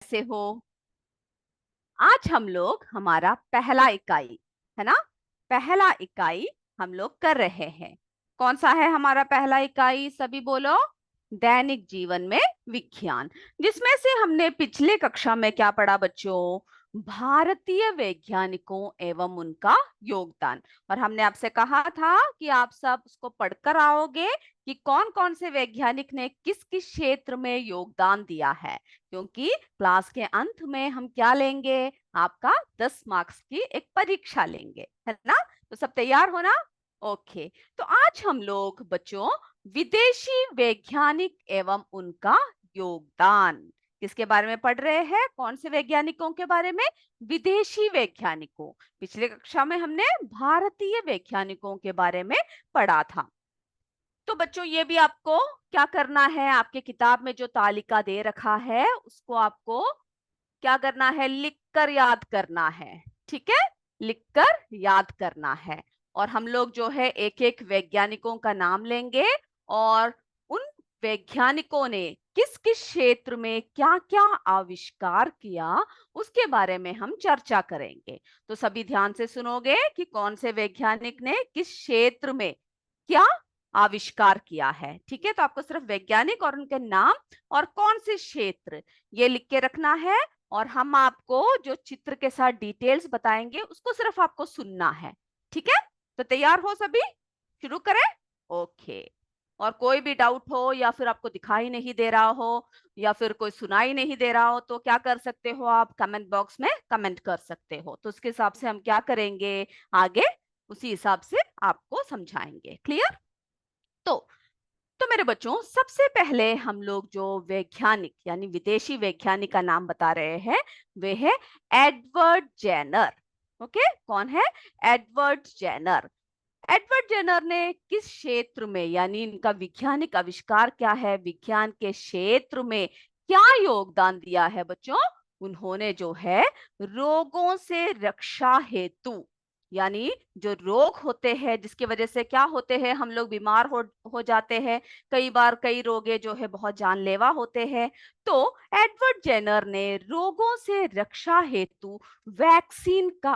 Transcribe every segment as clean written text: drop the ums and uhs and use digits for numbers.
कैसे हो? आज हम लोग हमारा पहला इकाई है ना, पहला इकाई हम लोग कर रहे हैं। कौन सा है हमारा पहला इकाई? सभी बोलो। दैनिक जीवन में विज्ञान। जिसमें से हमने पिछले कक्षा में क्या पढ़ा बच्चों? भारतीय वैज्ञानिकों एवं उनका योगदान। और हमने आपसे कहा था कि आप सब उसको पढ़कर आओगे कि कौन कौन से वैज्ञानिक ने किस किस क्षेत्र में योगदान दिया है। क्योंकि क्लास के अंत में हम क्या लेंगे? आपका 10 मार्क्स की एक परीक्षा लेंगे, है ना? तो सब तैयार हो ना? ओके। तो आज हम लोग बच्चों विदेशी वैज्ञानिक एवं उनका योगदान किसके बारे में पढ़ रहे हैं? कौन से वैज्ञानिकों के बारे में? विदेशी वैज्ञानिकों। पिछले कक्षा में हमने भारतीय वैज्ञानिकों के बारे में पढ़ा था। तो बच्चों ये भी आपको क्या करना है? आपके किताब में जो तालिका दे रखा है उसको आपको क्या करना है? लिखकर याद करना है। ठीक है, लिखकर याद करना है। और हम लोग जो है एक एक वैज्ञानिकों का नाम लेंगे और उन वैज्ञानिकों ने किस किस क्षेत्र में क्या क्या आविष्कार किया उसके बारे में हम चर्चा करेंगे। तो सभी ध्यान से सुनोगे कि कौन से वैज्ञानिक ने किस क्षेत्र में क्या आविष्कार किया है। ठीक है, तो आपको सिर्फ वैज्ञानिक और उनके नाम और कौन से क्षेत्र ये लिख के रखना है। और हम आपको जो चित्र के साथ डिटेल्स बताएंगे उसको सिर्फ आपको सुनना है। ठीक है, तो तैयार हो सभी? शुरू करें? ओके। और कोई भी डाउट हो या फिर आपको दिखाई नहीं दे रहा हो या फिर कोई सुनाई नहीं दे रहा हो तो क्या कर सकते हो? आप कमेंट बॉक्स में कमेंट कर सकते हो। तो उसके हिसाब से हम क्या करेंगे आगे, उसी हिसाब से आपको समझाएंगे। क्लियर? तो तो मेरे बच्चों सबसे पहले हम लोग जो वैज्ञानिक यानी विदेशी वैज्ञानिक का नाम बता रहे हैं वे है एडवर्ड जेनर। ओके, कौन है? Edward Jenner. एडवर्ड जेनर ने किस क्षेत्र में यानी इनका वैज्ञानिक आविष्कार क्या है, विज्ञान के क्षेत्र में क्या योगदान दिया है बच्चों? उन्होंने जो है रोगों से रक्षा हेतु यानी जो रोग होते हैं जिसकी वजह से क्या होते हैं, हम लोग बीमार हो जाते हैं। कई बार कई रोगे जो है बहुत जानलेवा होते हैं। तो एडवर्ड जेनर ने रोगों से रक्षा हेतु वैक्सीन का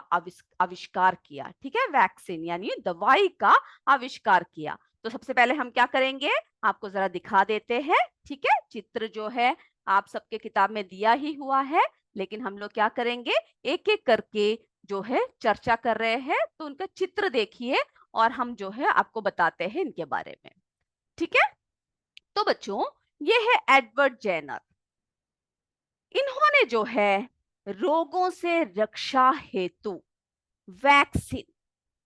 आविष्कार किया। ठीक है, वैक्सीन यानी दवाई का आविष्कार किया। तो सबसे पहले हम क्या करेंगे, आपको जरा दिखा देते हैं। ठीक है, चित्र जो है आप सबके किताब में दिया ही हुआ है, लेकिन हम लोग क्या करेंगे एक एक करके जो है चर्चा कर रहे हैं। तो उनका चित्र देखिए और हम जो है आपको बताते हैं इनके बारे में। ठीक है, तो बच्चों ये है एडवर्ड जेनर। इन्होंने जो है रोगों से रक्षा हेतु वैक्सीन,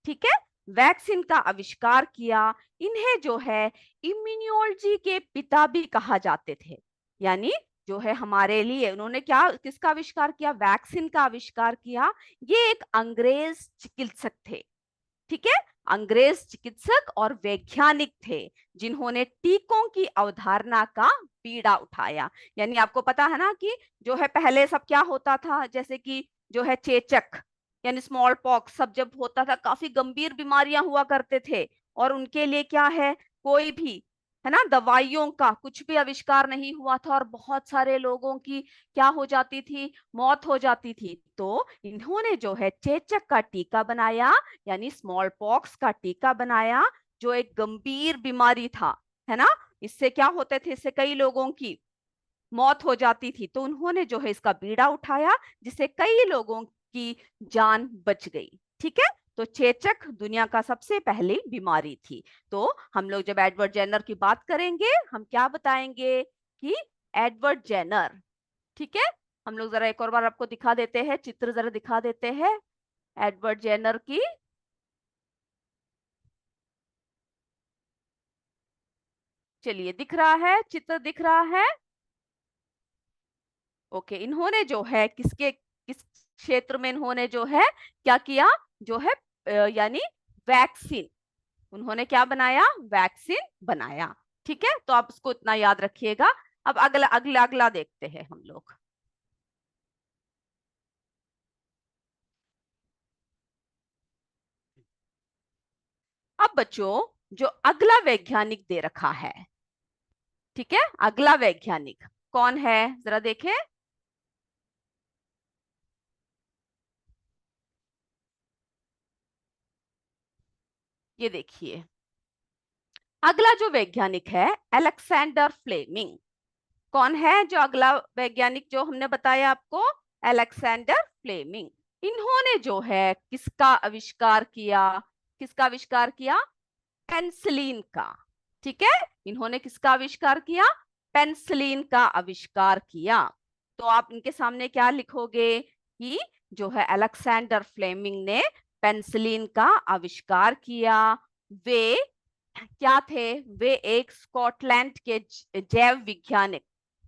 ठीक है, वैक्सीन का आविष्कार किया। इन्हें जो है इम्यूनोलॉजी के पिता भी कहा जाते थे। यानी जो है हमारे लिए उन्होंने क्या किसका आविष्कार किया? वैक्सीन का आविष्कार किया। ये एक अंग्रेज चिकित्सक थे। ठीक है, अंग्रेज चिकित्सक और वैज्ञानिक थे जिन्होंने टीकों की अवधारणा का बीड़ा उठाया। यानी आपको पता है ना कि जो है पहले सब क्या होता था, जैसे कि जो है चेचक यानी स्मॉल पॉक्स सब जब होता था काफी गंभीर बीमारियां हुआ करते थे। और उनके लिए क्या है, कोई भी है ना दवाइयों का कुछ भी आविष्कार नहीं हुआ था और बहुत सारे लोगों की क्या हो जाती थी, मौत हो जाती थी। तो इन्होंने जो है चेचक का टीका बनाया यानी स्मॉल पॉक्स का टीका बनाया, जो एक गंभीर बीमारी था, है ना। इससे क्या होते थे, इससे कई लोगों की मौत हो जाती थी। तो उन्होंने जो है इसका बीड़ा उठाया जिससे कई लोगों की जान बच गई। ठीक है, तो चेचक दुनिया का सबसे पहली बीमारी थी। तो हम लोग जब एडवर्ड जेनर की बात करेंगे हम क्या बताएंगे कि एडवर्ड जेनर। ठीक है, हम लोग जरा एक और बार आपको दिखा देते हैं, चित्र जरा दिखा देते हैं एडवर्ड जेनर की। चलिए, दिख रहा है चित्र, दिख रहा है? ओके, इन्होंने जो है किस क्षेत्र में इन्होंने जो है क्या किया, जो है यानी वैक्सीन। उन्होंने क्या बनाया? वैक्सीन बनाया। ठीक है, तो आप उसको इतना याद रखिएगा। अब अगला अगला अगला देखते हैं हम लोग। अब बच्चों जो अगला वैज्ञानिक दे रखा है, ठीक है, अगला वैज्ञानिक कौन है जरा देखें। ये देखिए, अगला जो वैज्ञानिक है अलेक्जेंडर फ्लेमिंग। कौन है जो अगला वैज्ञानिक जो हमने बताया आपको? Alexander Fleming. इन्होंने जो है किसका आविष्कार किया? किसका आविष्कार किया? पेंसिलिन का। ठीक है, इन्होंने किसका आविष्कार किया? पेंसिलिन का आविष्कार किया। तो आप इनके सामने क्या लिखोगे कि जो है अलेक्जेंडर फ्लेमिंग ने पेंसिलिन का आविष्कार किया। वे क्या थे? वे एक स्कॉटलैंड के जैव वैज्ञानिक,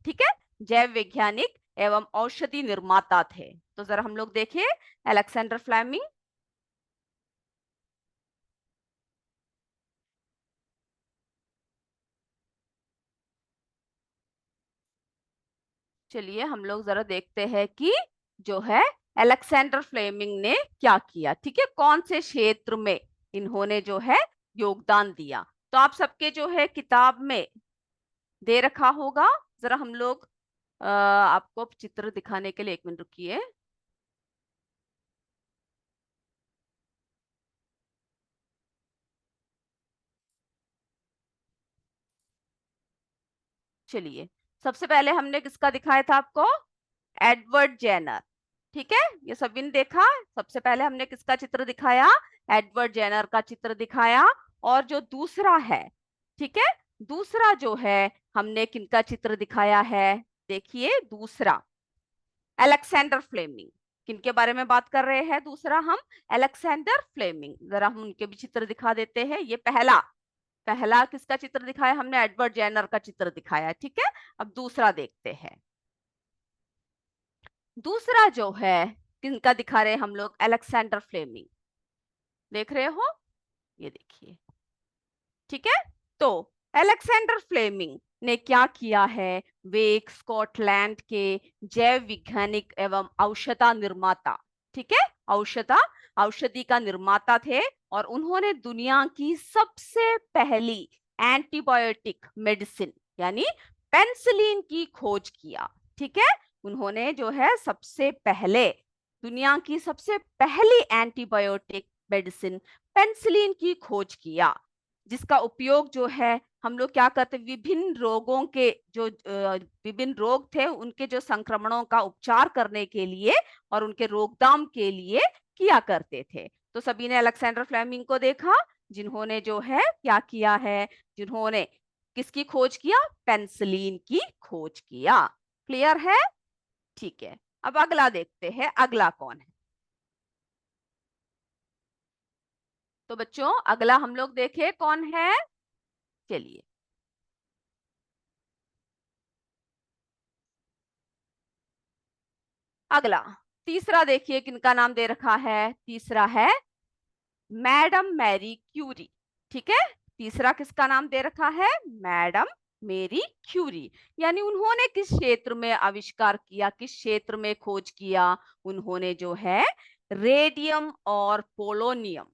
ठीक है, जैव वैज्ञानिक एवं औषधि निर्माता थे। तो जरा हम लोग देखें अलेक्जेंडर फ्लेमिंग। चलिए हम लोग जरा देखते हैं कि जो है अलेक्जेंडर फ्लेमिंग ने क्या किया। ठीक है, कौन से क्षेत्र में इन्होंने जो है योगदान दिया। तो आप सबके जो है किताब में दे रखा होगा। जरा हम लोग आपको चित्र दिखाने के लिए 1 मिनट रुकिए। चलिए, सबसे पहले हमने किसका दिखाया था आपको? Edward Jenner. ठीक है, ये सभी ने देखा। सबसे पहले हमने किसका चित्र दिखाया? एडवर्ड जेनर का चित्र दिखाया। और जो दूसरा है, ठीक है, दूसरा जो है हमने किनका चित्र दिखाया है? देखिए दूसरा अलेक्जेंडर फ्लेमिंग। किनके बारे में बात कर रहे हैं दूसरा हम? Alexander Fleming. जरा हम उनके भी चित्र दिखा देते हैं। ये पहला पहला किसका चित्र दिखाया हमने? एडवर्ड जेनर का चित्र दिखाया। ठीक है, अब दूसरा देखते हैं। दूसरा जो है किनका दिखा रहे हैं हम लोग? Alexander Fleming. देख रहे हो? ये देखिए। ठीक है, तो अलेक्जेंडर फ्लेमिंग ने क्या किया है? वे एक स्कॉटलैंड के जैव वैज्ञानिक एवं औषधा निर्माता, ठीक है, औषधि का निर्माता थे। और उन्होंने दुनिया की सबसे पहली एंटीबायोटिक मेडिसिन यानी पेनिसिलिन की खोज किया। ठीक है, उन्होंने जो है सबसे पहले दुनिया की सबसे पहली एंटीबायोटिक मेडिसिन पेनिसिलिन की खोज किया, जिसका उपयोग जो है हम लोग क्या करते? विभिन्न रोगों के जो विभिन्न रोग थे उनके जो संक्रमणों का उपचार करने के लिए और उनके रोकथाम के लिए किया करते थे। तो सभी ने अलेक्जेंडर फ्लेमिंग को देखा, जिन्होंने जो है क्या किया है? जिन्होंने किसकी खोज किया? पेनिसिलिन की खोज किया। क्लियर है? ठीक है, अब अगला देखते हैं, अगला कौन है? तो बच्चों अगला हम लोग देखें कौन है। चलिए, अगला तीसरा देखिए किनका नाम दे रखा है। तीसरा है मैडम मैरी क्यूरी। ठीक है, तीसरा किसका नाम दे रखा है? मैडम मेरी क्यूरी। यानी उन्होंने किस क्षेत्र में आविष्कार किया? किस क्षेत्र में खोज किया? उन्होंने जो है रेडियम और पोलोनियम।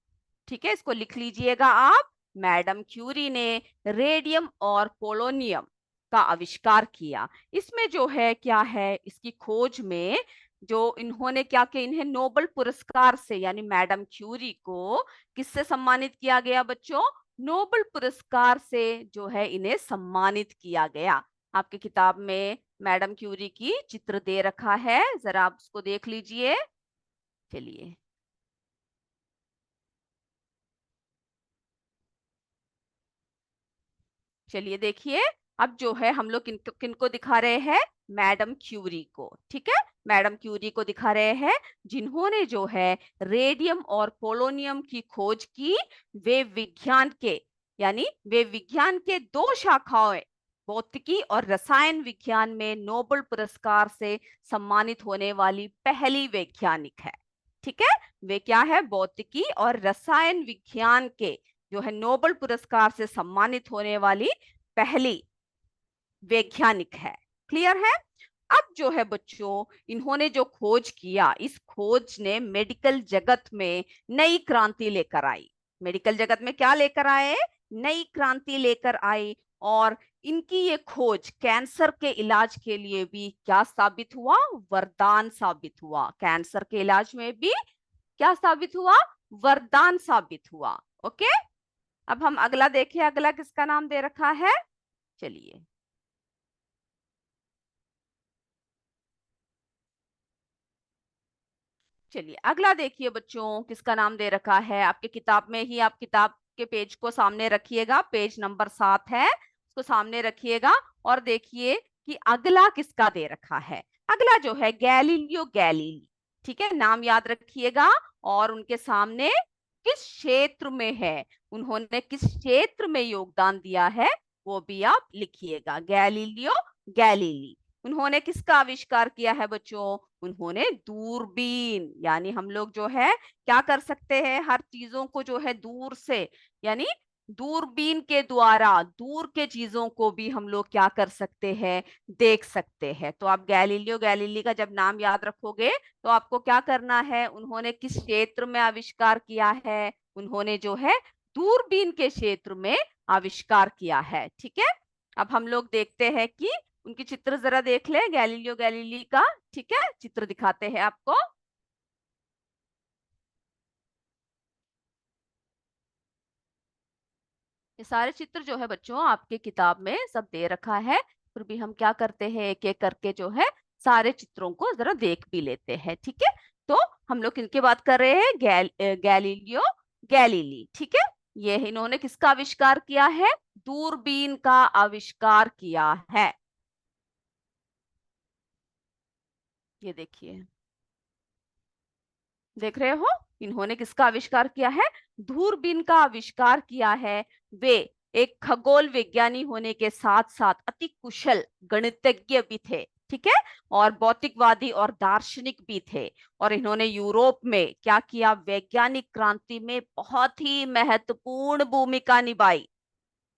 ठीक है, इसको लिख लीजिएगा आप। मैडम क्यूरी ने रेडियम और पोलोनियम का आविष्कार किया। इसमें जो है क्या है? इसकी खोज में जो इन्होंने क्या किया? इन्हें नोबेल पुरस्कार से यानी मैडम क्यूरी को किससे सम्मानित किया गया बच्चों? नोबेल पुरस्कार से जो है इन्हें सम्मानित किया गया। आपकी किताब में मैडम क्यूरी की चित्र दे रखा है, जरा आप उसको देख लीजिए। चलिए, चलिए देखिए, अब जो है हम लोग किनको किनको दिखा रहे हैं? मैडम क्यूरी को। ठीक है, मैडम क्यूरी को दिखा रहे हैं, जिन्होंने जो है रेडियम और पोलोनियम की खोज की। वे विज्ञान के यानी वे विज्ञान के दो शाखाओं भौतिकी और रसायन विज्ञान में नोबेल पुरस्कार से सम्मानित होने वाली पहली वैज्ञानिक है। ठीक है, वे क्या है? भौतिकी और रसायन विज्ञान के जो है नोबेल पुरस्कार से सम्मानित होने वाली पहली वैज्ञानिक है। क्लियर है? अब जो है बच्चों इन्होंने जो खोज किया, इस खोज ने मेडिकल जगत में नई क्रांति लेकर आई। मेडिकल जगत में क्या लेकर आए? नई क्रांति लेकर आई। और इनकी ये खोज कैंसर के इलाज के लिए भी क्या साबित हुआ? वरदान साबित हुआ। कैंसर के इलाज में भी क्या साबित हुआ? वरदान साबित हुआ। ओके, अब हम अगला देखिए, अगला किसका नाम दे रखा है। चलिए, चलिए अगला देखिए बच्चों, किसका नाम दे रखा है आपके किताब में ही। आप किताब के पेज को सामने रखिएगा, पेज नंबर 7 है, उसको सामने रखिएगा और देखिए कि अगला किसका दे रखा है। अगला जो है गैलीलियो गैलीली, ठीक है, नाम याद रखिएगा। और उनके सामने किस क्षेत्र में है, उन्होंने किस क्षेत्र में योगदान दिया है, वो भी आप लिखिएगा। गैलीलियो गैलीली, उन्होंने किसका आविष्कार किया है बच्चों, उन्होंने दूरबीन। यानी हम लोग जो है क्या कर सकते हैं, हर चीजों को जो है दूर से, यानी दूरबीन के द्वारा दूर के चीजों को भी हम लोग क्या कर सकते हैं, देख सकते हैं। तो आप गैलीलियो गैलीली का जब नाम याद रखोगे तो आपको क्या करना है, उन्होंने किस क्षेत्र में आविष्कार किया है, उन्होंने जो है दूरबीन के क्षेत्र में आविष्कार किया है। ठीक है, अब हम लोग देखते हैं कि उनकी चित्र जरा देख ले, गैलीलियो गैलीली का। ठीक है, चित्र दिखाते हैं आपको। ये सारे चित्र जो है बच्चों आपके किताब में सब दे रखा है, फिर भी हम क्या करते हैं, एक एक करके जो है सारे चित्रों को जरा देख भी लेते हैं। ठीक है, तो हम लोग किनकी बात कर रहे हैं, गैलीलियो गैलीली। ठीक है, ये इन्होंने किसका आविष्कार किया है, दूरबीन का आविष्कार किया है। ये देखिए, देख रहे हो, इन्होंने किसका आविष्कार किया है, दूरबीन का आविष्कार किया है। वे एक खगोल विज्ञानी होने के साथ साथ अति कुशल गणितज्ञ भी थे। ठीक है, और भौतिकवादी और दार्शनिक भी थे। और इन्होंने यूरोप में क्या किया, वैज्ञानिक क्रांति में बहुत ही महत्वपूर्ण भूमिका निभाई।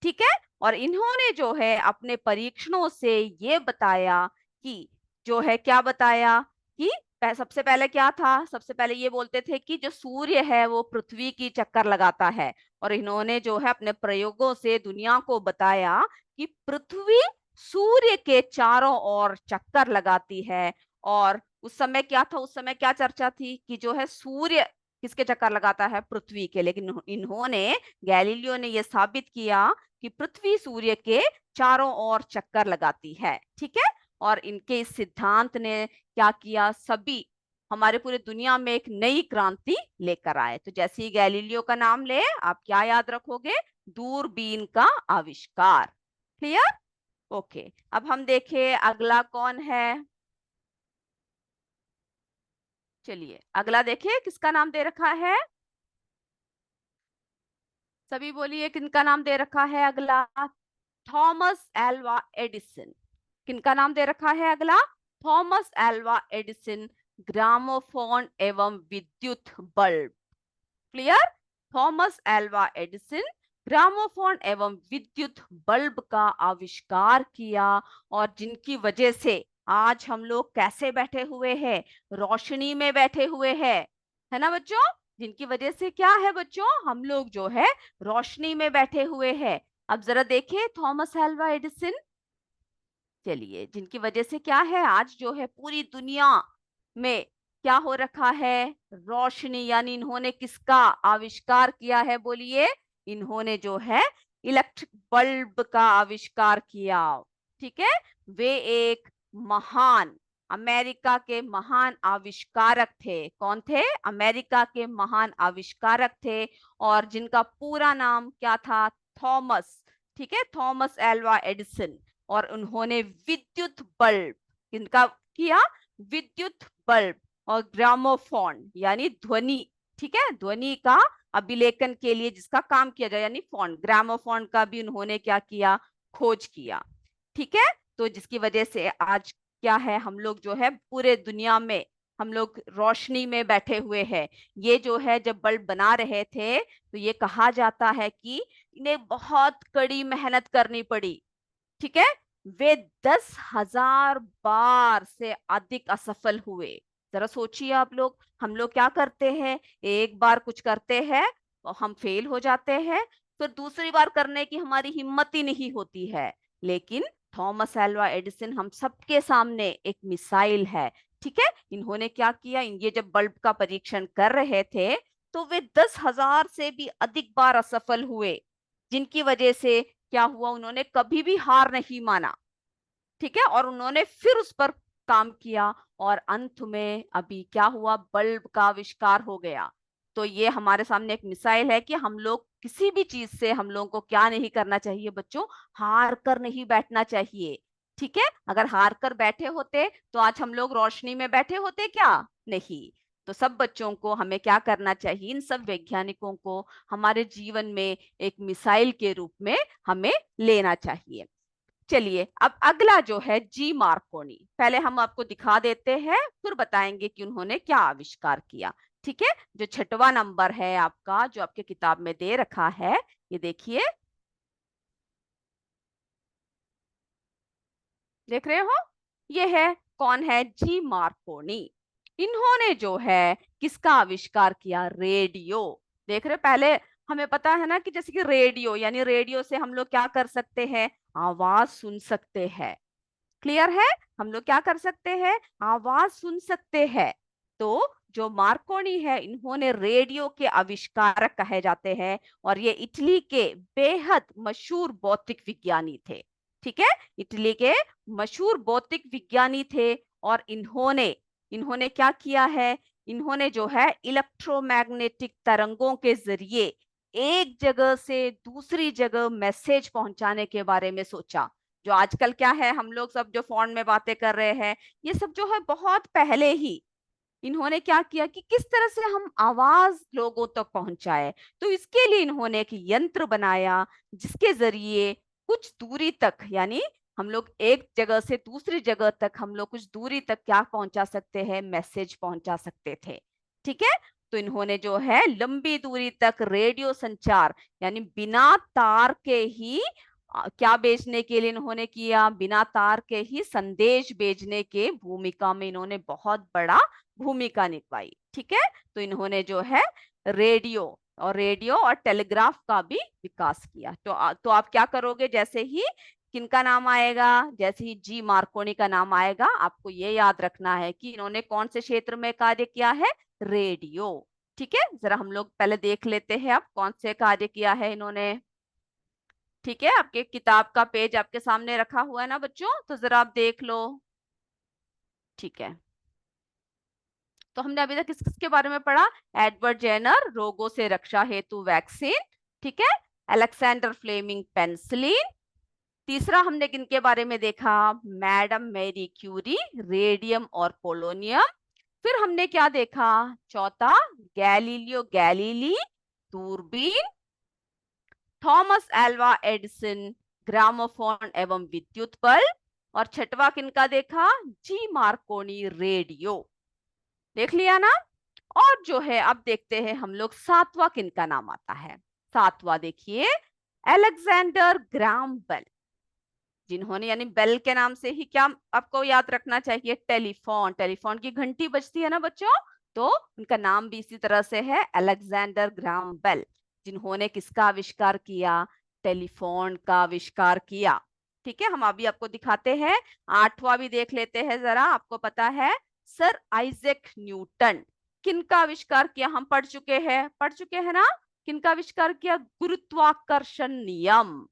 ठीक है, और इन्होंने जो है अपने परीक्षणों से ये बताया कि जो है क्या बताया कि सबसे पहले क्या था, सबसे पहले ये बोलते थे कि जो सूर्य है वो पृथ्वी की चक्कर लगाता है। और इन्होंने जो है अपने प्रयोगों से दुनिया को बताया कि पृथ्वी सूर्य के चारों ओर चक्कर लगाती है। और उस समय क्या था, उस समय क्या चर्चा थी कि जो है सूर्य किसके चक्कर लगाता है, पृथ्वी के। लेकिन इन्होंने, गैलीलियो ने यह साबित किया कि पृथ्वी सूर्य के चारों ओर चक्कर लगाती है। ठीक है, और इनके इस सिद्धांत ने क्या किया, सभी हमारे पूरे दुनिया में एक नई क्रांति लेकर आए। तो जैसे ही गैलीलियो का नाम ले, आप क्या याद रखोगे, दूरबीन का आविष्कार। Clear, okay. अब हम देखें अगला कौन है। चलिए अगला देखिए, किसका नाम दे रखा है, सभी बोलिए किनका नाम दे रखा है अगला। Thomas Alva Edison. किनका नाम दे रखा है अगला, थॉमस एल्वा एडिसन, ग्रामोफोन एवं विद्युत bulb. Clear, Thomas Alva Edison gramophone एवं विद्युत बल्ब का आविष्कार किया। और जिनकी वजह से आज हम लोग कैसे बैठे हुए हैं, रोशनी में बैठे हुए हैं, है ना बच्चों। जिनकी वजह से क्या है बच्चों, हम लोग जो है रोशनी में बैठे हुए हैं। अब जरा देखिए थॉमस एल्वा एडिसन, चलिए जिनकी वजह से क्या है, आज जो है पूरी दुनिया में क्या हो रखा है, रोशनी। यानी इन्होंने किसका आविष्कार किया है, बोलिए, इन्होंने जो है इलेक्ट्रिक बल्ब का आविष्कार किया। ठीक है, वे एक महान अमेरिका के महान आविष्कारक थे। कौन थे, अमेरिका के महान आविष्कारक थे। और जिनका पूरा नाम क्या था, थॉमस। ठीक है, थॉमस एल्वा एडिसन। और उन्होंने विद्युत बल्ब, किनका किया, विद्युत बल्ब और ग्रामोफोन यानी ध्वनि। ठीक है, ध्वनि का अभिलेखन के लिए जिसका काम किया जाए, यानी फोन, ग्रामोफोन का भी उन्होंने क्या किया, खोज किया। ठीक है, तो जिसकी वजह से आज क्या है, हम लोग जो है पूरे दुनिया में हम लोग रोशनी में बैठे हुए हैं। ये जो है जब बल्ब बना रहे थे तो ये कहा जाता है कि इन्हें बहुत कड़ी मेहनत करनी पड़ी। ठीक है, वे 10,000 बार से अधिक असफल हुए। जरा सोचिए आप लोग, हम लोग क्या करते हैं, एक बार कुछ करते हैं और हम फेल हो जाते हैं, फिर दूसरी बार करने की हमारी हिम्मत ही नहीं होती है। लेकिन थॉमस एल्वा एडिसन हम सबके सामने एक मिसाइल है। ठीक है, इन्होंने क्या किया, ये जब बल्ब का परीक्षण कर रहे थे तो वे 10,000 से भी अधिक बार असफल हुए। जिनकी वजह से क्या हुआ, उन्होंने कभी भी हार नहीं माना। ठीक है, और उन्होंने फिर उस पर काम किया, और अंत में अभी क्या हुआ, बल्ब का आविष्कार हो गया। तो ये हमारे सामने एक मिसाइल है कि हम लोग किसी भी चीज से, हम लोगों को क्या नहीं करना चाहिए बच्चों, हार कर नहीं बैठना चाहिए। ठीक है, अगर हार कर बैठे होते तो आज हम लोग रोशनी में बैठे होते क्या? नहीं। तो सब बच्चों को हमें क्या करना चाहिए, इन सब वैज्ञानिकों को हमारे जीवन में एक मिसाइल के रूप में हमें लेना चाहिए। चलिए, अब अगला जो है जी मार्कोनी, पहले हम आपको दिखा देते हैं, फिर बताएंगे कि उन्होंने क्या आविष्कार किया। ठीक है, जो छठवां नंबर है आपका, जो आपके किताब में दे रखा है, ये देखिए, देख रहे हो, ये है, कौन है, जी मार्कोनी। इन्होंने जो है किसका आविष्कार किया, रेडियो। देख रहे हो, पहले हमें पता है ना कि जैसे कि रेडियो, यानी रेडियो से हम लोग क्या कर सकते हैं, आवाज सुन सकते हैं। क्लियर है, हम लोग क्या कर सकते हैं, आवाज सुन सकते हैं। तो जो मार्कोनी है, इन्होंने रेडियो के आविष्कारक कहे जाते हैं, और ये इटली के बेहद मशहूर भौतिक विज्ञानी थे। ठीक है, इटली के मशहूर भौतिक विज्ञानी थे, और इन्होंने इन्होंने क्या किया है, इन्होंने जो है इलेक्ट्रोमैग्नेटिक तरंगों के जरिए एक जगह से दूसरी जगह मैसेज पहुंचाने के बारे में सोचा। जो आजकल क्या है, हम लोग सब जो फोन में बातें कर रहे हैं, ये सब जो है बहुत पहले ही इन्होंने क्या किया कि किस तरह से हम आवाज लोगों तक पहुंचाए। तो इसके लिए इन्होंने एक यंत्र बनाया, जिसके जरिए कुछ दूरी तक, यानी हम लोग एक जगह से दूसरी जगह तक, हम लोग कुछ दूरी तक क्या पहुंचा सकते हैं, मैसेज पहुंचा सकते थे। ठीक है, तो इन्होंने जो है लंबी दूरी तक रेडियो संचार, यानी बिना तार के ही क्या भेजने के लिए इन्होंने किया, बिना तार के ही संदेश भेजने के भूमिका में इन्होंने बहुत बड़ा भूमिका निभाई। ठीक है, तो इन्होंने जो है रेडियो और टेलीग्राफ का भी विकास किया। तो आप क्या करोगे, जैसे ही किनका नाम आएगा, जैसे ही जी मार्कोनी का नाम आएगा, आपको ये याद रखना है कि इन्होंने कौन से क्षेत्र में कार्य किया है, रेडियो। ठीक है, जरा हम लोग पहले देख लेते हैं अब कौन से कार्य किया है इन्होंने। ठीक है, आपके किताब का पेज आपके सामने रखा हुआ है ना बच्चों, तो जरा आप देख लो। ठीक है, तो हमने अभी तक किस किसके बारे में पढ़ा, एडवर्ड जेनर रोगों से रक्षा हेतु वैक्सीन। ठीक है, अलेक्जेंडर फ्लेमिंग पेनिसिलिन। तीसरा हमने किनके बारे में देखा, मैडम मैरी क्यूरी, रेडियम और पोलोनियम। फिर हमने क्या देखा, चौथा गैलीलियो गैलीली, दूरबीन। थॉमस एल्वा एडिसन, ग्रामोफोन एवं विद्युत बल्ब। और छठवा किनका देखा, जी मार्कोनी, रेडियो। देख लिया ना। और जो है अब देखते हैं हम लोग सातवां किनका नाम आता है। सातवां देखिए, अलेक्जेंडर ग्राम बेल, जिन्होंने, यानी बेल के नाम से ही क्या आपको याद रखना चाहिए, टेलीफोन, टेलीफोन की घंटी बजती है ना बच्चों, तो उनका नाम भी इसी तरह से है, अलेक्जेंडर ग्राम बेल, जिन्होंने किसका आविष्कार किया, टेलीफोन का आविष्कार किया। ठीक है, हम अभी आपको दिखाते हैं। आठवां भी देख लेते हैं जरा, आपको पता है, सर आइजैक न्यूटन, किनका आविष्कार किया, हम पढ़ चुके हैं ना, किनका आविष्कार किया, गुरुत्वाकर्षण नियम।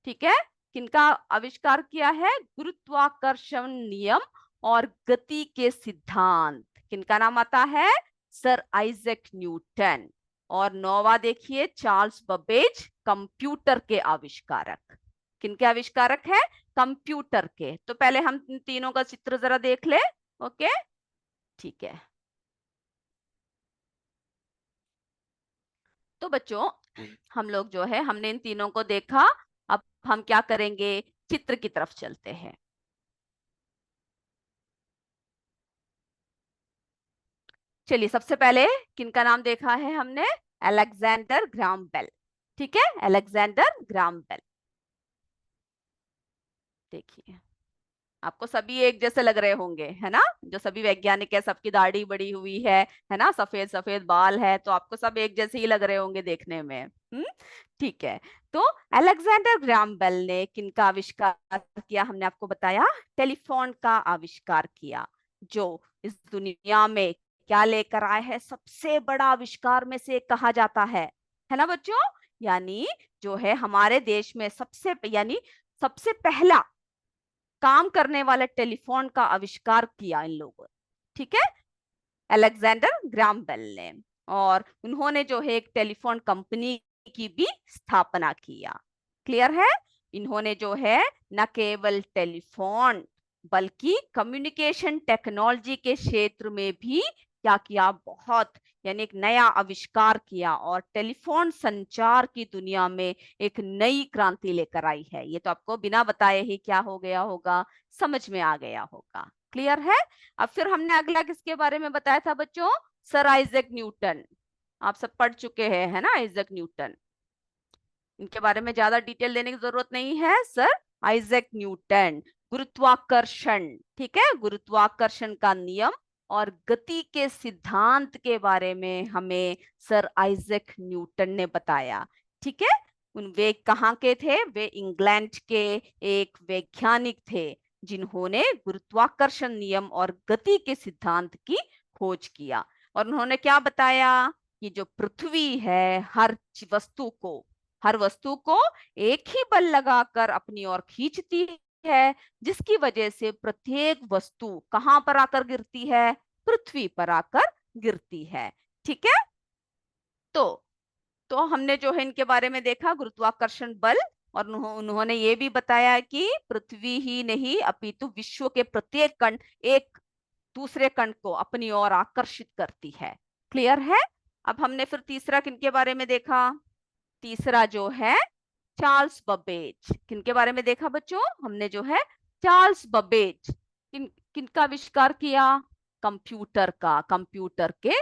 ठीक है, किनका आविष्कार किया है, गुरुत्वाकर्षण नियम और गति के सिद्धांत, किनका नाम आता है, सर आइजैक न्यूटन। और नौवा देखिए, चार्ल्स बबेज, कंप्यूटर के आविष्कारक। किनके आविष्कारक है, कंप्यूटर के। तो पहले हम इन तीनों का चित्र जरा देख ले। ओके, ठीक है। तो बच्चों, हम लोग जो है, हमने इन तीनों को देखा। अब हम क्या करेंगे, चित्र की तरफ चलते हैं। चलिए, सबसे पहले किनका नाम देखा है हमने, अलेक्जेंडर ग्राम बेल। ठीक है, अलेक्जेंडर ग्राम बेल। देखिए, आपको सभी एक जैसे लग रहे होंगे, है ना, जो सभी वैज्ञानिक है, सबकी दाढ़ी बड़ी हुई है ना, सफेद सफेद बाल है, तो आपको सब एक जैसे ही लग रहे होंगे देखने में। ठीक है। तो अलेक्जेंडर ग्राम बेल ने किनका आविष्कार किया, हमने आपको बताया, टेलीफोन का आविष्कार किया, जो इस दुनिया में क्या लेकर आए हैं, सबसे बड़ा आविष्कार में से एक कहा जाता है ना बच्चों। यानी जो है हमारे देश में सबसे पहला काम करने वाला टेलीफोन का आविष्कार किया इन लोगों ने, ठीक है, अलेक्जेंडर ग्राम बेल ने। और उन्होंने जो है एक टेलीफोन कंपनी की भी स्थापना किया। क्लियर है? इन्होंने जो है न केवल टेलीफोन बल्कि कम्युनिकेशन टेक्नोलॉजी के क्षेत्र में भी क्या किया, बहुत यानी एक नया आविष्कार किया और टेलीफोन संचार की दुनिया में एक नई क्रांति लेकर आई है। ये तो आपको बिना बताए ही क्या हो गया होगा, समझ में आ गया होगा। क्लियर है? अब फिर हमने अगला किसके बारे में बताया था बच्चों? Sir Isaac Newton. आप सब पढ़ चुके हैं, है ना, आइजैक न्यूटन। इनके बारे में ज्यादा डिटेल देने की जरूरत नहीं है। सर आइजैक न्यूटन, गुरुत्वाकर्षण, ठीक है, गुरुत्वाकर्षण का नियम और गति के सिद्धांत के बारे में हमें सर आइजैक न्यूटन ने बताया। ठीक है, वे कहाँ के थे? वे इंग्लैंड के एक वैज्ञानिक थे जिन्होंने गुरुत्वाकर्षण नियम और गति के सिद्धांत की खोज किया। और उन्होंने क्या बताया कि जो पृथ्वी है हर वस्तु को एक ही बल लगाकर अपनी ओर खींचती है, जिसकी वजह से प्रत्येक वस्तु कहां पर आकर गिरती है? पृथ्वी पर आकर गिरती है। ठीक है, तो हमने जो है इनके बारे में देखा गुरुत्वाकर्षण बल, और उन्होंने ये भी बताया कि पृथ्वी ही नहीं अपितु विश्व के प्रत्येक कण एक दूसरे कण को अपनी ओर आकर्षित करती है। क्लियर है? अब हमने फिर तीसरा किनके बारे में देखा? तीसरा जो है चार्ल्स बबेज। किनके बारे में देखा बच्चों? हमने जो है चार्ल्स बबेज, किनका आविष्कार किया? कंप्यूटर का, कंप्यूटर के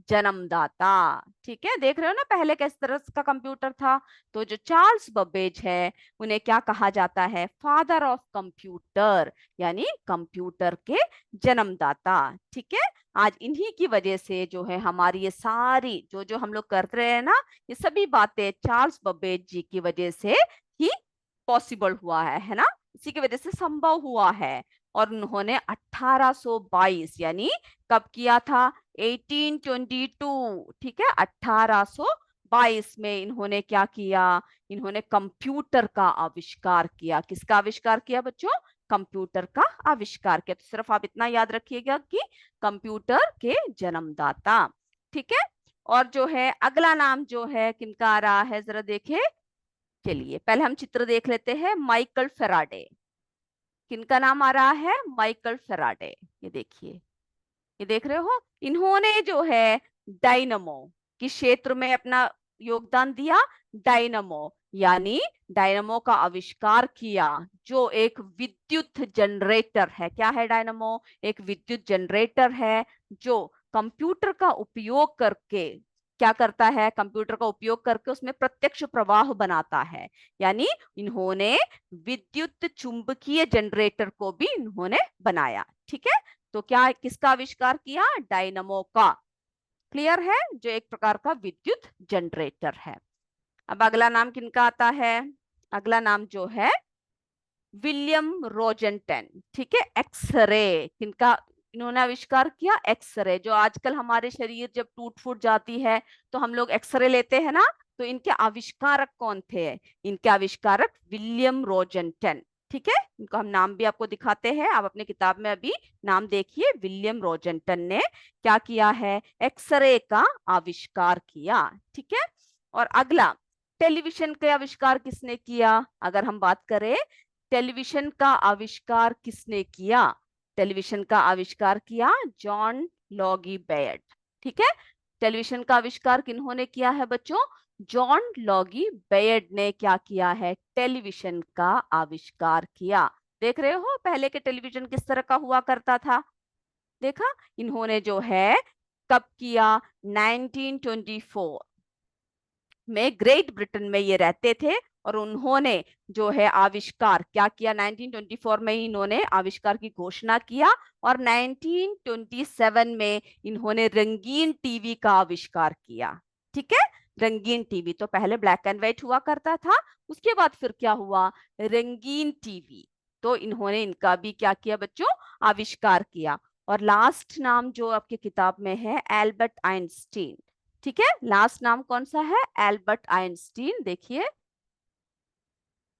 जन्मदाता। ठीक है, देख रहे हो ना पहले किस तरह का कंप्यूटर था। तो जो चार्ल्स बबेज है उन्हें क्या कहा जाता है? फादर ऑफ कंप्यूटर, यानी कंप्यूटर के जन्मदाता। ठीक है, आज इन्हीं की वजह से जो है हमारी ये सारी जो जो हम लोग कर रहे हैं ना, ये सभी बातें चार्ल्स बबेज जी की वजह से ही पॉसिबल हुआ है ना, इसी की वजह से संभव हुआ है। और उन्होंने 1822 यानी कब किया था? 1822। ठीक है, 1822 में इन्होंने क्या किया? इन्होंने कंप्यूटर का आविष्कार किया। किसका आविष्कार किया बच्चों? कंप्यूटर का आविष्कार किया। तो सिर्फ आप इतना याद रखिएगा कि कंप्यूटर के जन्मदाता। ठीक है, और जो है अगला नाम जो है किनका आ रहा है, जरा देखें। चलिए पहले हम चित्र देख लेते हैं। Michael Faraday. किनका नाम आ रहा है? Michael Faraday. ये देखिए, ये देख रहे हो, इन्होंने जो है डायनमो के क्षेत्र में अपना योगदान दिया। डायनमो यानी डायनमो का आविष्कार किया, जो एक विद्युत जनरेटर है। क्या है डायनमो? एक विद्युत जनरेटर है जो कंप्यूटर का उपयोग करके क्या करता है? कंप्यूटर का उपयोग करके उसमें प्रत्यक्ष प्रवाह बनाता है। यानी इन्होंने विद्युत चुंबकीय जनरेटर को भी इन्होंने बनाया। ठीक है, तो क्या किसका आविष्कार किया? डायनमो का। क्लियर है? जो एक प्रकार का विद्युत जनरेटर है। अब अगला नाम किनका आता है? अगला नाम जो है विलियम रोजेंटन। ठीक है, एक्सरे। किनका इन्होंने आविष्कार किया? एक्सरे। जो आजकल हमारे शरीर जब टूट फूट जाती है तो हम लोग एक्सरे लेते हैं ना, तो इनके आविष्कारक कौन थे? इनके आविष्कारक विलियम रोजेंटन। ठीक है, इनको हम नाम भी आपको दिखाते हैं, आप अपने किताब में अभी नाम देखिए। विलियम रोजेंटन ने क्या किया है? एक्सरे का आविष्कार किया। ठीक है, और अगला टेलीविजन का आविष्कार किसने किया? अगर हम बात करें टेलीविजन का आविष्कार किसने किया? टेलीविजन का आविष्कार किया जॉन लॉगी बेयर्ड। ठीक है, टेलीविजन का आविष्कार किन्होंने किया है बच्चों? जॉन लॉगी बेयर्ड ने क्या किया है? टेलीविजन का आविष्कार किया। देख रहे हो पहले के टेलीविजन किस तरह का हुआ करता था? देखा, इन्होंने जो है कब किया? 1924 में ग्रेट ब्रिटेन में ये रहते थे, और उन्होंने जो है आविष्कार क्या किया? 1924 में ही इन्होंने आविष्कार की घोषणा किया, और 1927 में इन्होंने रंगीन टीवी का आविष्कार किया। ठीक है, रंगीन टीवी तो पहले ब्लैक एंड व्हाइट हुआ करता था, उसके बाद फिर क्या हुआ? रंगीन टीवी। तो इन्होंने इनका भी क्या किया बच्चों? आविष्कार किया। और लास्ट नाम जो आपकी किताब में है, एल्बर्ट आइंस्टीन। ठीक है, लास्ट नाम कौन सा है? Albert Einstein. देखिए,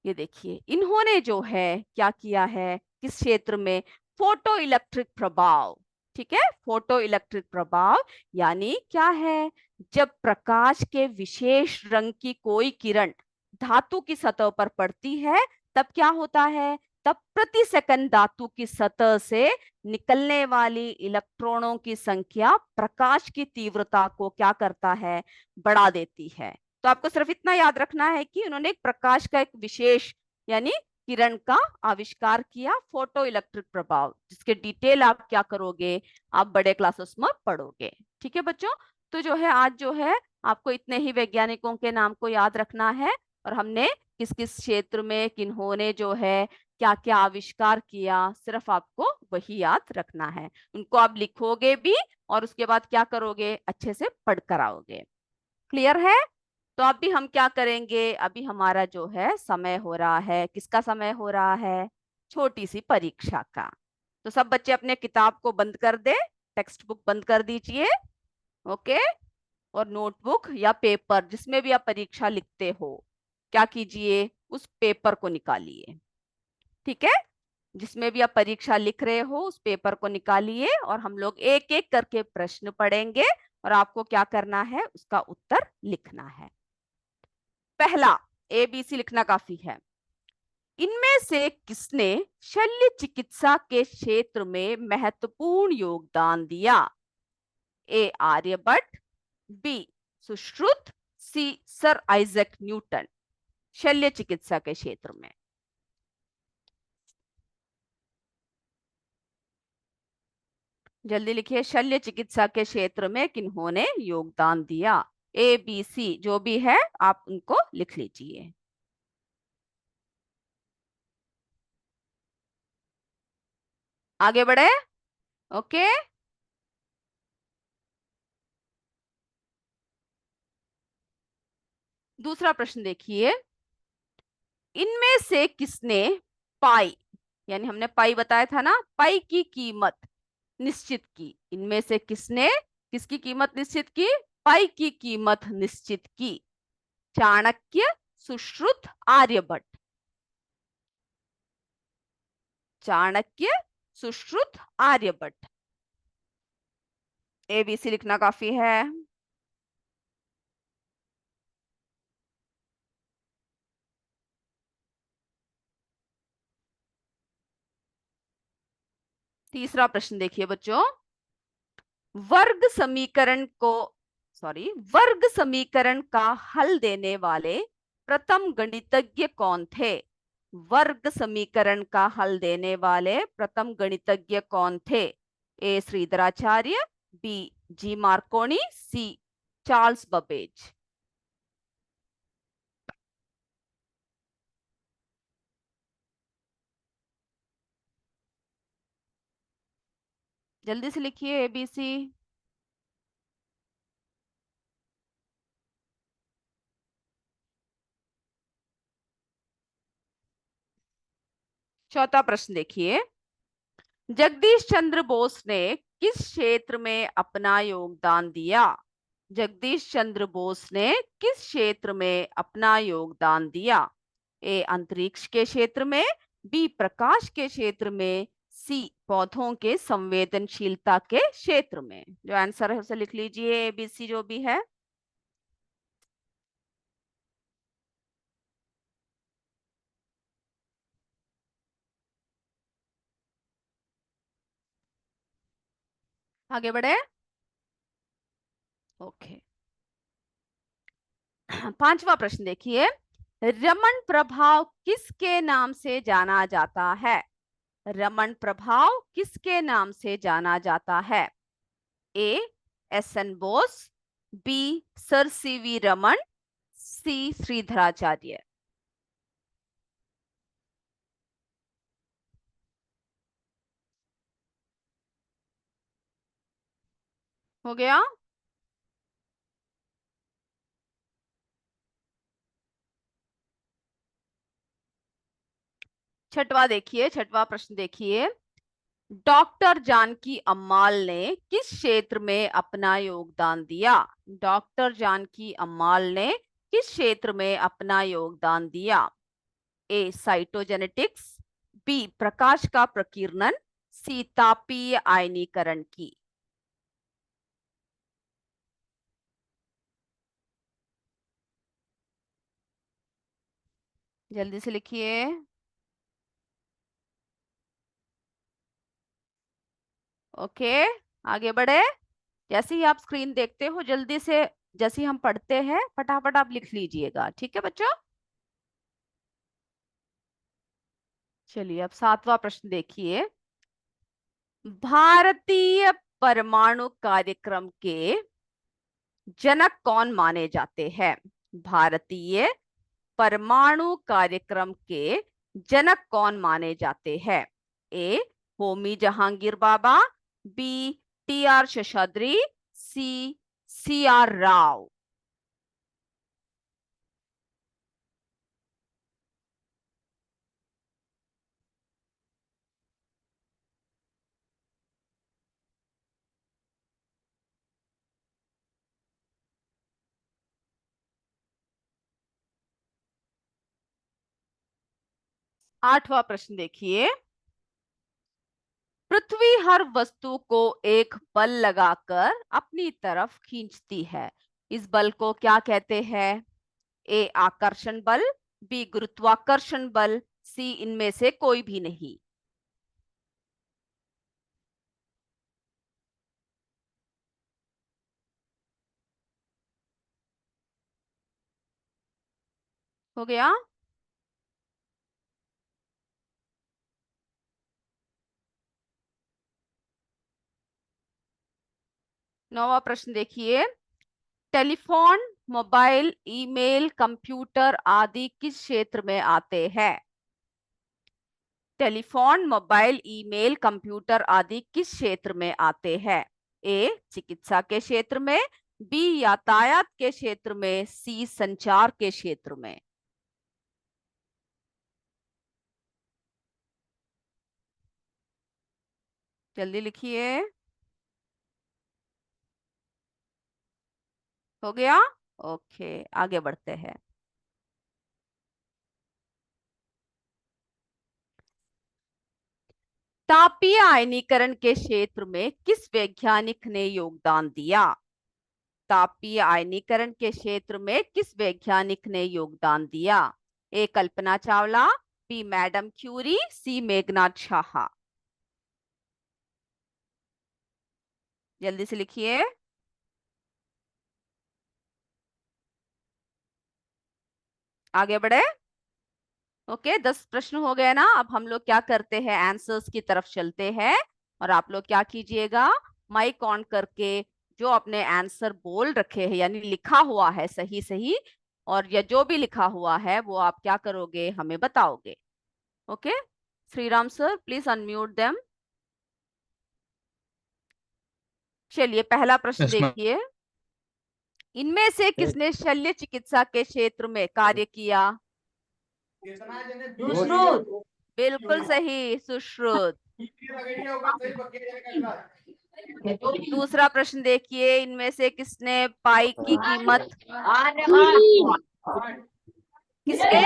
ये देखिए, इन्होंने जो है क्या किया है, किस क्षेत्र में? फोटो इलेक्ट्रिक प्रभाव। ठीक है, फोटो इलेक्ट्रिक प्रभाव यानी क्या है? जब प्रकाश के विशेष रंग की कोई किरण धातु की सतह पर पड़ती है, तब क्या होता है? तब प्रति सेकंड धातु की सतह से निकलने वाली इलेक्ट्रॉनों की संख्या प्रकाश की तीव्रता को क्या करता है? बढ़ा देती है। तो आपको सिर्फ इतना याद रखना है कि उन्होंने एक प्रकाश का एक विशेष यानी किरण का आविष्कार किया, फोटो इलेक्ट्रिक प्रभाव, जिसके डिटेल आप क्या करोगे? आप बड़े क्लासेस में पढ़ोगे। ठीक है बच्चों, तो जो है आज जो है आपको इतने ही वैज्ञानिकों के नाम को याद रखना है, और हमने किस किस क्षेत्र में किन्होंने जो है क्या क्या आविष्कार किया, सिर्फ आपको वही याद रखना है। उनको आप लिखोगे भी और उसके बाद क्या करोगे? अच्छे से पढ़ कर आओगे। क्लियर है? तो अभी हम क्या करेंगे? अभी हमारा जो है समय हो रहा है, किसका समय हो रहा है? छोटी सी परीक्षा का। तो सब बच्चे अपने किताब को बंद कर दे, टेक्स्ट बुक बंद कर दीजिए। ओके, और नोटबुक या पेपर जिसमें भी आप परीक्षा लिखते हो, क्या कीजिए? उस पेपर को निकालिए। ठीक है, जिसमें भी आप परीक्षा लिख रहे हो उस पेपर को निकालिए, और हम लोग एक एक करके प्रश्न पढ़ेंगे, और आपको क्या करना है? उसका उत्तर लिखना है। पहला, ABC लिखना काफी है। इनमें से किसने शल्य चिकित्सा के क्षेत्र में महत्वपूर्ण योगदान दिया? ए आर्यभट्ट, बी सुश्रुत, सी सर आइजैक न्यूटन। शल्य चिकित्सा के क्षेत्र में जल्दी लिखिए, शल्य चिकित्सा के क्षेत्र में किन्होंने योगदान दिया? ABC जो भी है आप उनको लिख लीजिए। आगे बढ़े। ओके, दूसरा प्रश्न देखिए। इनमें से किसने पाई, यानी हमने पाई बताया था ना, पाई की कीमत निश्चित की? इनमें से किसने किसकी कीमत निश्चित की? पाई की कीमत निश्चित की। चाणक्य, सुश्रुत, आर्यभट्ट। चाणक्य, सुश्रुत, आर्यभट्ट। ABC लिखना काफी है। तीसरा प्रश्न देखिए बच्चों। वर्ग समीकरण को वर्ग समीकरण का हल देने वाले प्रथम गणितज्ञ कौन थे? वर्ग समीकरण का हल देने वाले प्रथम गणितज्ञ कौन थे? A Sridharacharya, B G Marconi, C Charles Babbage. जल्दी से लिखिए ABC। चौथा प्रश्न देखिए। जगदीश चंद्र बोस ने किस क्षेत्र में अपना योगदान दिया? जगदीश चंद्र बोस ने किस क्षेत्र में अपना योगदान दिया? ए अंतरिक्ष के क्षेत्र में, बी प्रकाश के क्षेत्र में, सी पौधों के संवेदनशीलता के क्षेत्र में। जो आंसर है उसे लिख लीजिए, ABC जो भी है। आगे बढ़े। ओके, पांचवा प्रश्न देखिए। रमन प्रभाव किसके नाम से जाना जाता है? रमन प्रभाव किसके नाम से जाना जाता है? A SN Bose, B sir CV Raman, C Sridharacharya. हो गया। छठवा देखिए, छठवा प्रश्न देखिए। डॉक्टर जानकी अम्माल ने किस क्षेत्र में अपना योगदान दिया? डॉक्टर जानकी अम्माल ने किस क्षेत्र में अपना योगदान दिया? ए साइटोजेनेटिक्स, बी प्रकाश का प्रकीर्णन, सी तापीय आयनीकरण की। जल्दी से लिखिए। ओके, आगे बढ़े। जैसे ही आप स्क्रीन देखते हो जल्दी से, जैसे ही हम पढ़ते हैं फटाफट आप लिख लीजिएगा, ठीक है बच्चों। चलिए अब 7वां प्रश्न देखिए। भारतीय परमाणु कार्यक्रम के जनक कौन माने जाते हैं? भारतीय परमाणु कार्यक्रम के जनक कौन माने जाते हैं? ए Homi Jehangir Bhabha, B T R Seshadri, सी सी आर राव। 8वां प्रश्न देखिए। पृथ्वी हर वस्तु को एक बल लगाकर अपनी तरफ खींचती है, इस बल को क्या कहते हैं? ए आकर्षण बल, बी गुरुत्वाकर्षण बल, सी इनमें से कोई भी नहीं। हो गया। 9वां प्रश्न देखिए। टेलीफोन, मोबाइल, ईमेल, कंप्यूटर आदि किस क्षेत्र में आते हैं? टेलीफोन, मोबाइल, ईमेल, कंप्यूटर आदि किस क्षेत्र में आते हैं? ए चिकित्सा के क्षेत्र में, बी यातायात के क्षेत्र में, सी संचार के क्षेत्र में। जल्दी लिखिए। हो गया। ओके, आगे बढ़ते हैं। तापीय आयनीकरण के क्षेत्र में किस वैज्ञानिक ने योगदान दिया? तापीय आयनीकरण के क्षेत्र में किस वैज्ञानिक ने योगदान दिया? ए Kalpana Chawla, B madam Curie, सी मेघनाथ साहा। जल्दी से लिखिए। आगे बढ़े। ओके, 10 प्रश्न हो गए ना। अब हम लोग क्या करते हैं, आंसर्स की तरफ चलते हैं। और आप लोग क्या कीजिएगा, माइक ऑन करके जो अपने आंसर बोल रखे हैं यानी लिखा हुआ है सही सही, और या जो भी लिखा हुआ है वो आप क्या करोगे, हमें बताओगे। Okay, Shriram sir please unmute them. चलिए पहला प्रश्न यस मैम। देखिए। इनमें से किसने शल्य चिकित्सा के क्षेत्र में कार्य किया? सुश्रुत। बिल्कुल सही, सुश्रुत। दूसरा प्रश्न देखिए। इनमें से किसने पाई की कीमत? आर्यभट्ट। किसने?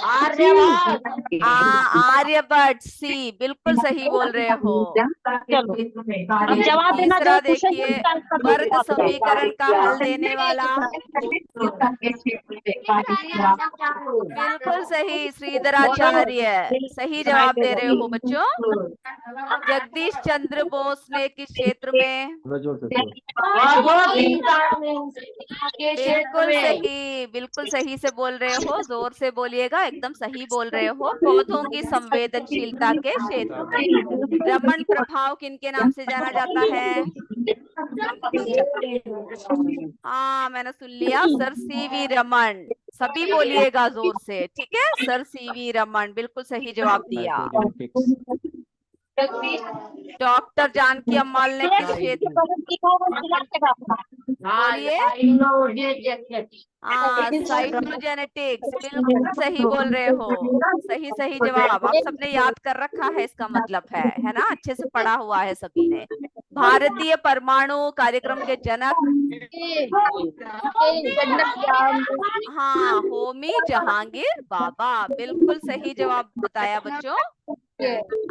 आर्यभट्ट। आर्यभट्ट, सी बिल्कुल सही बोल रहे हो। चलो अब जवाब देना तीसरा जो क्वेश्चन देखिए, वर्ग समीकरण का हल देने वाला। बिल्कुल सही, श्रीधराचार्य। सही जवाब दे रहे हो बच्चों। जगदीश चंद्र बोस ने किस क्षेत्र में? बिल्कुल सही से बोल रहे हो, जोर से बोलिएगा, एकदम सही बोल रहे हो। पौधों की संवेदनशीलता के क्षेत्र में। रमन प्रभाव किनके नाम से जाना जाता है? हाँ मैंने सुन लिया, सर सीवी रमन। सभी बोलिएगा जोर से, ठीक है, सर सीवी रमन बिल्कुल सही जवाब दिया। डॉक्टर जानकी अम्माल ने किस क्षेत्र बोलिए। हाँ, साइटोजेनेटिक्स, बिल्कुल सही बोल रहे हो। सही सही जवाब आप सबने याद कर रखा है, इसका मतलब है ना, अच्छे से पढ़ा हुआ है सभी ने। भारतीय परमाणु कार्यक्रम के जनक, हाँ, होमी जहांगीर बाबा, बिल्कुल सही जवाब बताया बच्चों।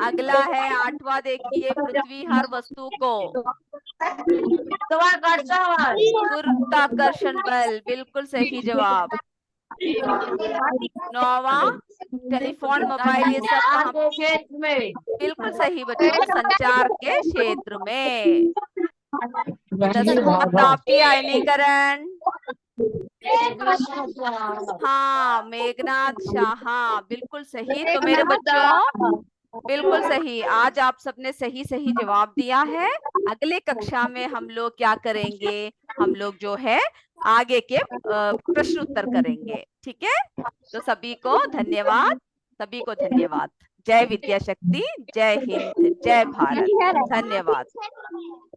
अगला है 8वां, देखिए, पृथ्वी हर वस्तु को गुरुत्वाकर्षण बल, बिल्कुल सही जवाब। 9वां, टेलीफोन, मोबाइल, ये सब कहाँ, बिल्कुल सही बच्चों, संचार के क्षेत्र में। 10वां, तापीय आयनीकरण, हाँ, मेघनाथ शाह, बिल्कुल सही। तो मेरे बच्चों, बिल्कुल सही, आज आप सबने सही सही जवाब दिया है। अगले कक्षा में हम लोग क्या करेंगे, हम लोग जो है आगे के प्रश्न उत्तर करेंगे, ठीक है। तो सभी को धन्यवाद, सभी को धन्यवाद। जय विद्या शक्ति, जय हिंद, जय भारत। धन्यवाद।